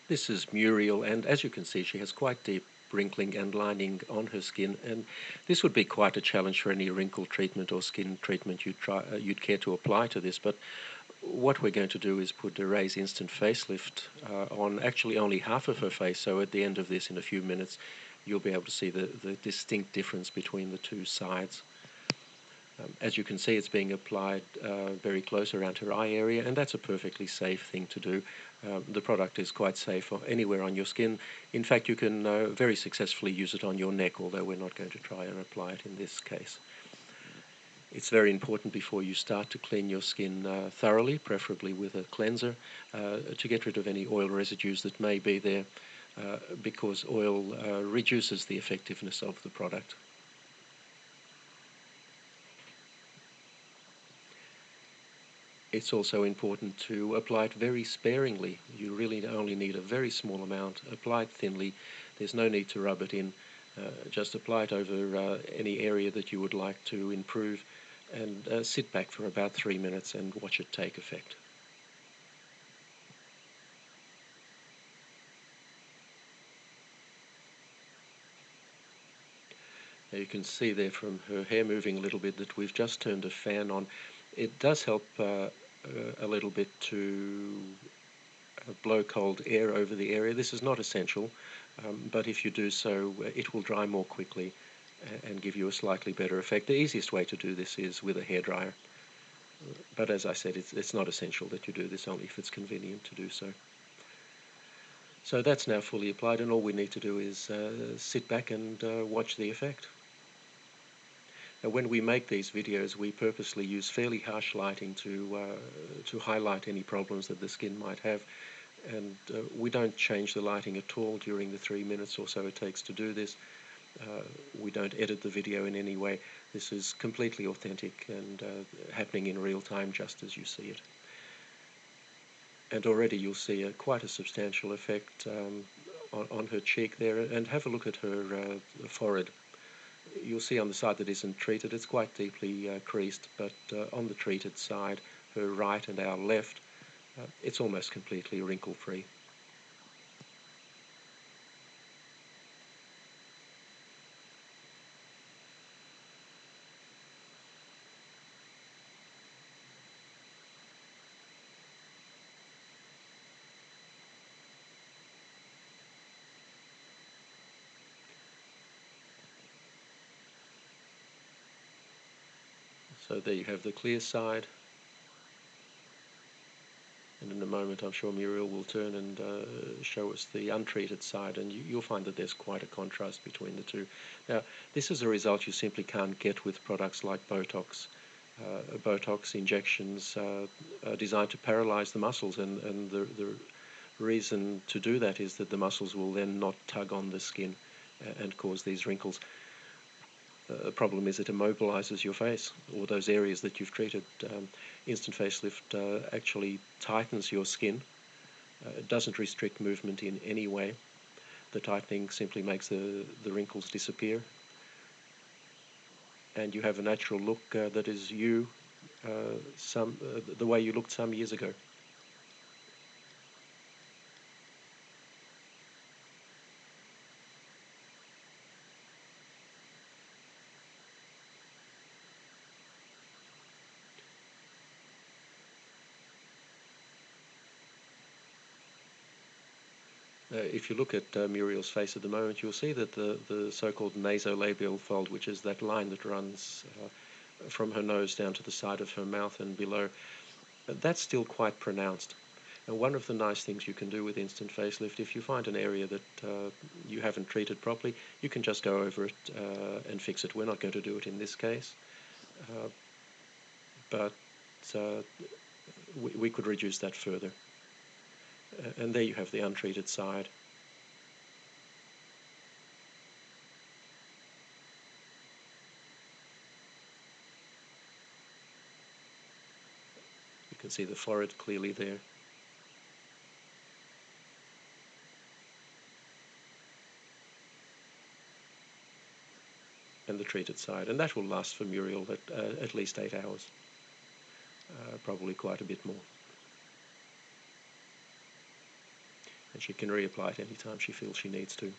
This is Muriel, and as you can see, she has quite deep wrinkling and lining on her skin, and this would be quite a challenge for any wrinkle treatment or skin treatment you'd care to apply to this. But what we're going to do is put Erase Instant Facelift on actually only half of her face, so at the end of this, in a few minutes, you'll be able to see the distinct difference between the two sides. As you can see, it's being applied very close around her eye area, and that's a perfectly safe thing to do. The product is quite safe anywhere on your skin. In fact, you can very successfully use it on your neck, although we're not going to try and apply it in this case. It's very important before you start to clean your skin thoroughly, preferably with a cleanser, to get rid of any oil residues that may be there, because oil reduces the effectiveness of the product. It's also important to apply it very sparingly. You really only need a very small amount. Apply it thinly. There's no need to rub it in. Just apply it over any area that you would like to improve, and sit back for about 3 minutes and watch it take effect. Now you can see there from her hair moving a little bit that we've just turned a fan on. It does help a little bit to blow cold air over the area. This is not essential, but if you do so, it will dry more quickly and give you a slightly better effect. The easiest way to do this is with a hairdryer, but as I said, it's not essential that you do this, only if it's convenient to do so. So that's now fully applied, and all we need to do is sit back and watch the effect. Now, when we make these videos, we purposely use fairly harsh lighting to highlight any problems that the skin might have, and we don't change the lighting at all during the 3 minutes or so it takes to do this. We don't edit the video in any way. This is completely authentic and happening in real time, just as you see it. And already you'll see quite a substantial effect on her cheek there, and have a look at her forehead. You'll see on the side that isn't treated, it's quite deeply creased, but on the treated side, her right and our left, it's almost completely wrinkle-free. So there you have the clear side, and in a moment I'm sure Muriel will turn and show us the untreated side, and you'll find that there's quite a contrast between the two. Now, this is a result you simply can't get with products like Botox. Botox injections are designed to paralyze the muscles, and the reason to do that is that the muscles will then not tug on the skin and cause these wrinkles. The problem is it immobilizes your face, or those areas that you've treated. Instant Facelift actually tightens your skin. It doesn't restrict movement in any way. The tightening simply makes the wrinkles disappear, and you have a natural look that is you, the way you looked some years ago. If you look at Muriel's face at the moment, you'll see that the so-called nasolabial fold, which is that line that runs from her nose down to the side of her mouth and below, that's still quite pronounced. And one of the nice things you can do with Instant Facelift, if you find an area that you haven't treated properly, you can just go over it and fix it. We're not going to do it in this case, but we could reduce that further. And there you have the untreated side. You can see the forehead clearly there. And the treated side. And that will last for Muriel at least 8 hours. Probably quite a bit more. and she can reapply it anytime she feels she needs to.